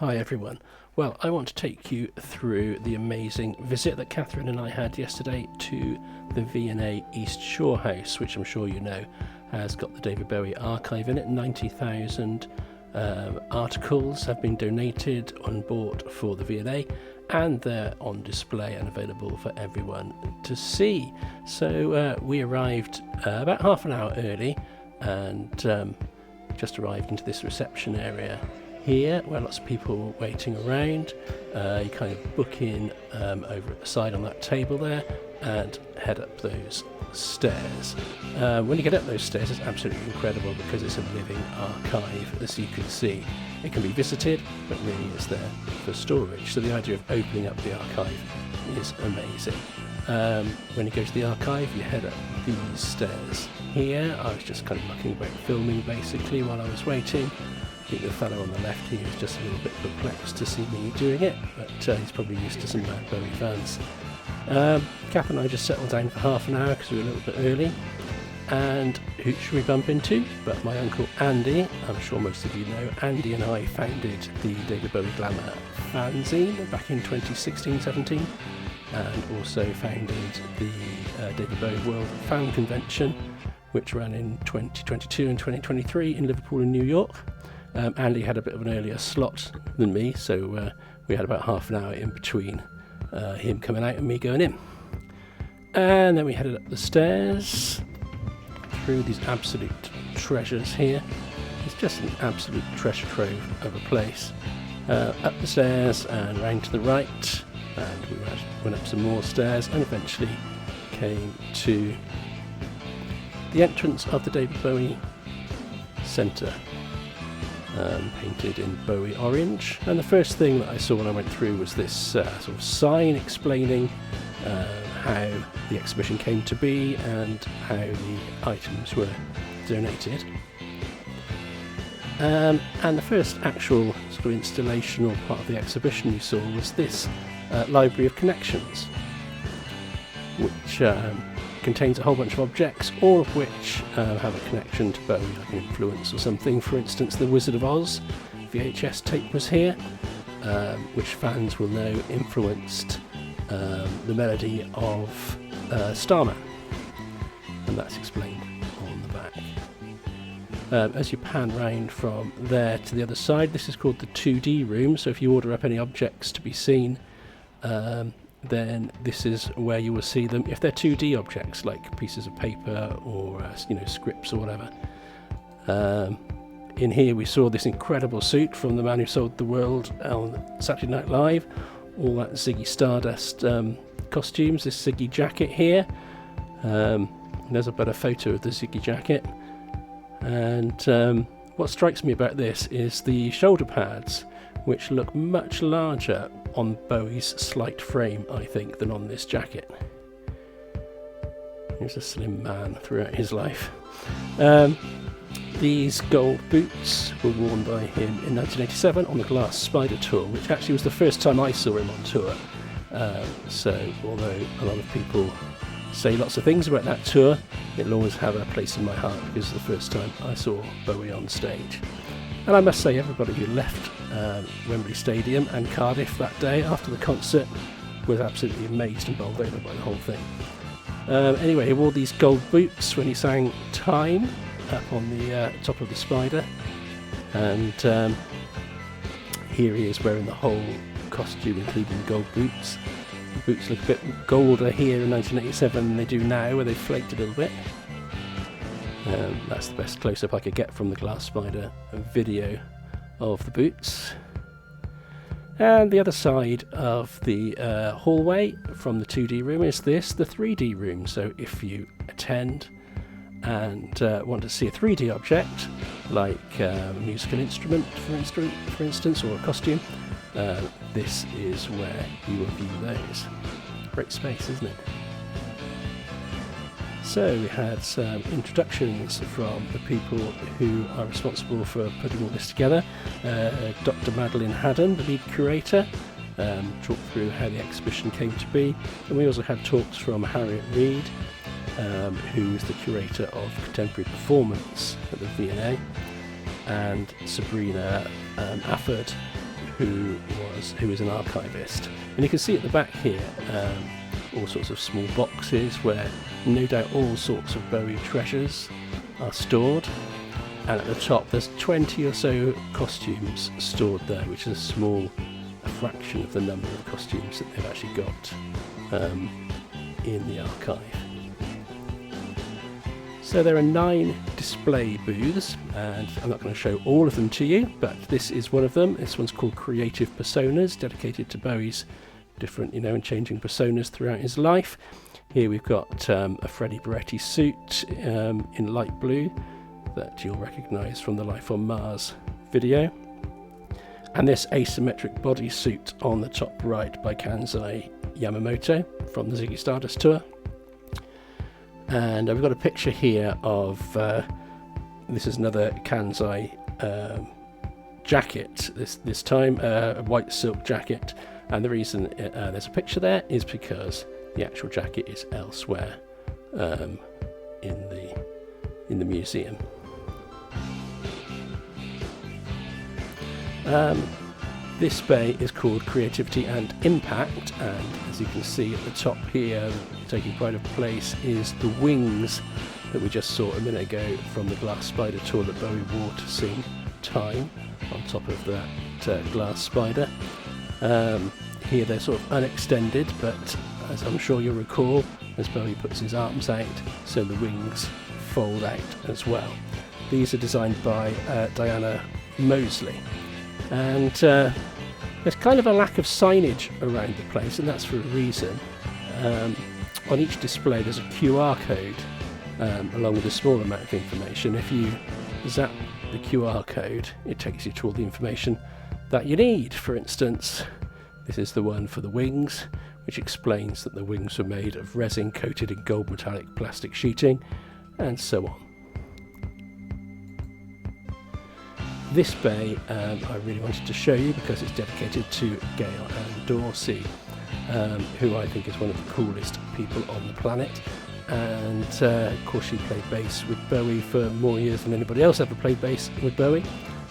Hi everyone. Well, I want to take you through the amazing visit that Catherine and I had yesterday to the V&A East Storehouse, which I'm sure you know has got the David Bowie Archive in it. 90,000 articles have been donated and bought for the V&A, and they're on display and available for everyone to see. So we arrived about half an hour early and just arrived into this reception area here where lots of people were waiting around. You kind of book in over at the side on that table there and head up those stairs. When you get up those stairs, it's absolutely incredible because it's a living archive, as you can see. It can be visited, but really is there for storage. So the idea of opening up the archive is amazing. When you go to the archive, you head up these stairs here. I was just kind of mucking about filming basically while I was waiting. I think the fellow on the left here is just a little bit perplexed to see me doing it, but he's probably used to some David Bowie fans. Kath and I just settled down for half an hour because we were a little bit early. And who should we bump into but my uncle Andy? I'm sure most of you know Andy and I founded the David Bowie Glamour fanzine back in 2016-17 and also founded the David Bowie World Fan Convention, which ran in 2022 and 2023 in Liverpool and New York. Andy had a bit of an earlier slot than me, so we had about half an hour in between him coming out and me going in. And then we headed up the stairs through these absolute treasures here. It's just an absolute treasure trove of a place. Up the stairs and round to the right, and we went up some more stairs and eventually came to the entrance of the David Bowie Centre, painted in Bowie orange. And the first thing that I saw when I went through was this sort of sign explaining how the exhibition came to be and how the items were donated. And the first actual sort of installation or part of the exhibition you saw was this Library of Connections, which contains a whole bunch of objects, all of which have a connection to Bowie, like an influence or something. For instance, the Wizard of Oz VHS tape was here, which fans will know influenced the melody of Starman, and that's explained on the back. As you pan round from there to the other side, this is called the 2D room, so if you order up any objects to be seen, then this is where you will see them if they're 2D objects like pieces of paper or scripts or whatever. In here we saw this incredible suit from the man who sold the world on Saturday Night Live, all that Ziggy Stardust costumes, this Ziggy jacket here. There's a better photo of the Ziggy jacket. And what strikes me about this is the shoulder pads, which look much larger on Bowie's slight frame, I think, than on this jacket. He's a slim man throughout his life. These gold boots were worn by him in 1987 on the Glass Spider tour, which actually was the first time I saw him on tour. So although a lot of people say lots of things about that tour, it'll always have a place in my heart because it's the first time I saw Bowie on stage. And I must say, everybody who left Wembley Stadium and Cardiff that day after the concert was absolutely amazed and bowled over by the whole thing. Anyway, he wore these gold boots when he sang Time up on the top of the Spider, and here he is wearing the whole costume, including the gold boots. The boots look a bit golder here in 1987 than they do now, where they've flaked a little bit. That's the best close-up I could get from the Glass Spider video of the boots. And the other side of the hallway from the 2D room is the 3D room. So if you attend and want to see a 3D object, like a musical instrument, for instance, or a costume, this is where you will view those. Great space, isn't it? So we had some introductions from the people who are responsible for putting all this together. Dr. Madeline Haddon, the lead curator, talked through how the exhibition came to be. And we also had talks from Harriet Reed, who is the curator of contemporary performance at the V&A, and Sabrina Afford, who is an archivist. And you can see at the back here all sorts of small boxes where no doubt all sorts of Bowie treasures are stored. And at the top there's 20 or so costumes stored there, which is a fraction of the number of costumes that they've actually got in the archive. So there are 9 display booths, and I'm not going to show all of them to you, but this is one of them. This one's called Creative Personas, dedicated to Bowie's different, and changing personas throughout his life. Here we've got a Freddie Beretti suit in light blue that you'll recognise from the Life on Mars video. And this asymmetric bodysuit on the top right by Kansai Yamamoto from the Ziggy Stardust tour. And we've got a picture here of, this is another Kansai jacket, this time a white silk jacket. And the reason there's a picture there is because the actual jacket is elsewhere in the museum. This bay is called Creativity and Impact, and as you can see at the top here, taking pride of place is the wings that we just saw a minute ago from the glass spider tour that Bowie wore to sing Time on top of that glass spider. Here they're sort of unextended, but as I'm sure you'll recall, as Bowie puts his arms out, so the wings fold out as well. These are designed by Diana Mosley. And there's kind of a lack of signage around the place, and that's for a reason. On each display there's a QR code along with a small amount of information. If you zap the QR code, it takes you to all the information that you need. For instance, this is the one for the wings, which explains that the wings were made of resin coated in gold metallic plastic sheeting, and so on. This bay I really wanted to show you because it's dedicated to Gail Ann Dorsey, who I think is one of the coolest people on the planet. And of course she played bass with Bowie for more years than anybody else ever played bass with Bowie.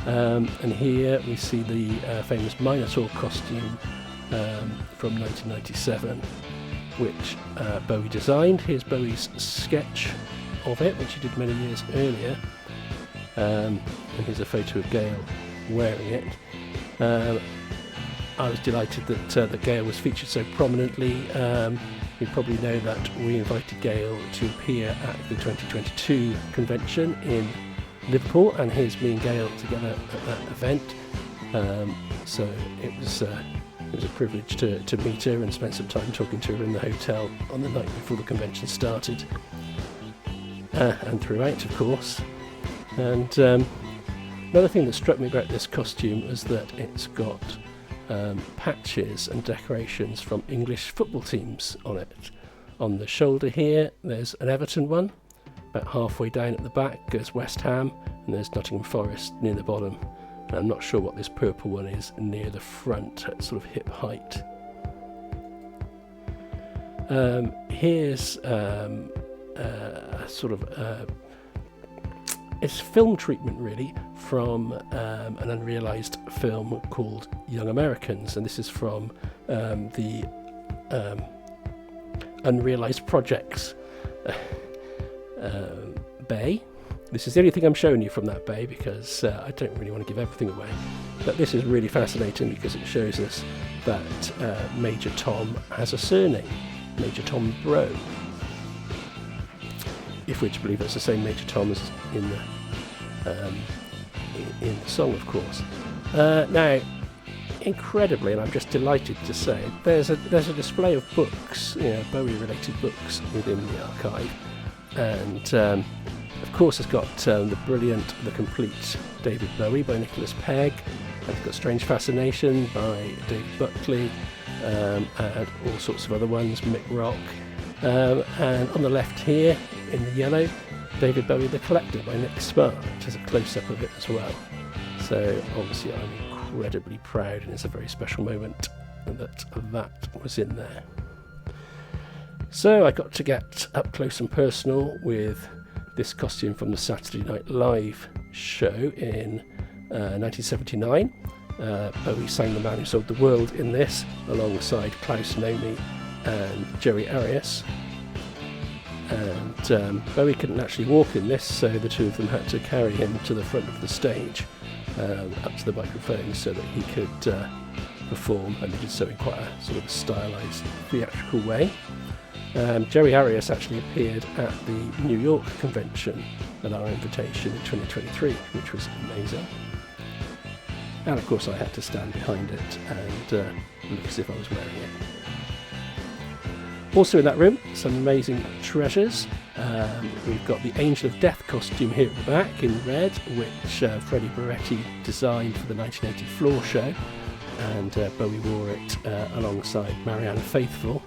And here we see the famous Minotaur costume from 1997, which Bowie designed. Here's Bowie's sketch of it, which he did many years earlier. And here's a photo of Gail wearing it. I was delighted that Gail was featured so prominently. You probably know that we invited Gail to appear at the 2022 convention in Liverpool, and here's me and Gail together at that event. So it was a privilege to meet her and spend some time talking to her in the hotel on the night before the convention started, and throughout, of course. And another thing that struck me about this costume was that it's got patches and decorations from English football teams on it. On the shoulder here there's an Everton one, about halfway down at the back goes West Ham, and there's Nottingham Forest near the bottom. And I'm not sure what this purple one is near the front at sort of hip height. Here's it's film treatment really from an unrealised film called Young Americans, and this is from the Unrealised Projects bay. This is the only thing I'm showing you from that bay because I don't really want to give everything away, but this is really fascinating because it shows us that Major Tom has a surname, Major Tom Bro. If we're to believe it's the same Major Tom as in the song, of course. Now, incredibly, and I'm just delighted to say, there's a display of books, Bowie-related books within the archive, and of course it's got the brilliant The Complete David Bowie by Nicholas Pegg, and it's got Strange Fascination by David Buckley, and all sorts of other ones, Mick Rock. And on the left here, in the yellow, David Bowie the Collector by Nick Sparr, which is a close-up of it as well. So obviously I'm incredibly proud, and it's a very special moment that was in there. So I got to get up close and personal with this costume from the Saturday Night Live show in 1979. Bowie sang The Man Who Sold the World in this, alongside Klaus Nomi and Jerry Arias. And Bowie couldn't actually walk in this, so the two of them had to carry him to the front of the stage, up to the microphone, so that he could perform, and he did so in quite a sort of a stylised, theatrical way. Jerry Arias actually appeared at the New York convention at our invitation in 2023, which was amazing. And of course I had to stand behind it and look as if I was wearing it. Also in that room, some amazing treasures. We've got the Angel of Death costume here at the back in red, which Freddie Boretti designed for the 1980 floor show, and Bowie wore it alongside Marianne Faithfull.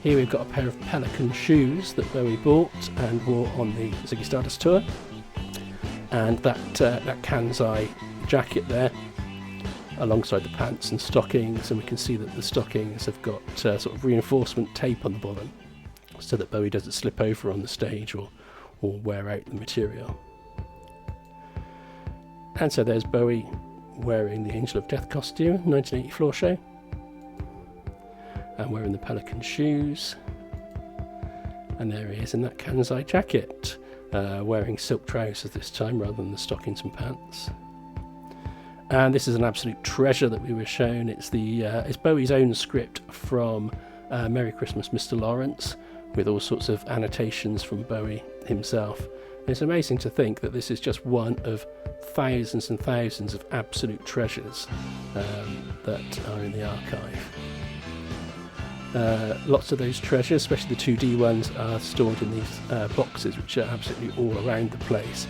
Here we've got a pair of Pelican shoes that Bowie bought and wore on the Ziggy Stardust tour, and that Kansai jacket there alongside the pants and stockings, and we can see that the stockings have got sort of reinforcement tape on the bottom so that Bowie doesn't slip over on the stage or wear out the material. And so there's Bowie wearing the Angel of Death costume, 1980 floor show, and wearing the Pelican shoes, and there he is in that Kansai jacket, wearing silk trousers this time rather than the stockings and pants. And this is an absolute treasure that we were shown. It's Bowie's own script from Merry Christmas Mr. Lawrence, with all sorts of annotations from Bowie himself. It's amazing to think that this is just one of thousands and thousands of absolute treasures that are in the archive. Lots of those treasures, especially the 2D ones, are stored in these boxes, which are absolutely all around the place.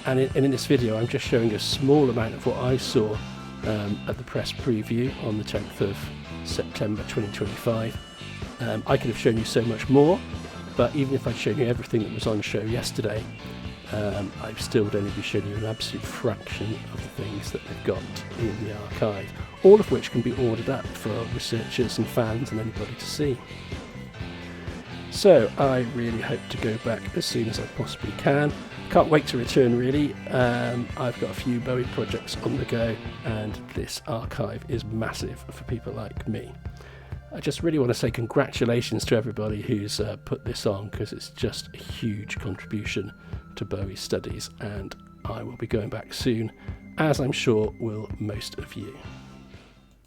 And in this video I'm just showing a small amount of what I saw at the press preview on the 10th of September 2025. I could have shown you so much more, but even if I'd shown you everything that was on show yesterday, I still would only be showing you an absolute fraction of the things that they've got in the archive, all of which can be ordered up for researchers and fans and anybody to see. So I really hope to go back as soon as I possibly can. Can't wait to return, really. I've got a few Bowie projects on the go, and this archive is massive for people like me. I just really want to say congratulations to everybody who's put this on, because it's just a huge contribution to Bowie studies, and I will be going back soon, as I'm sure will most of you.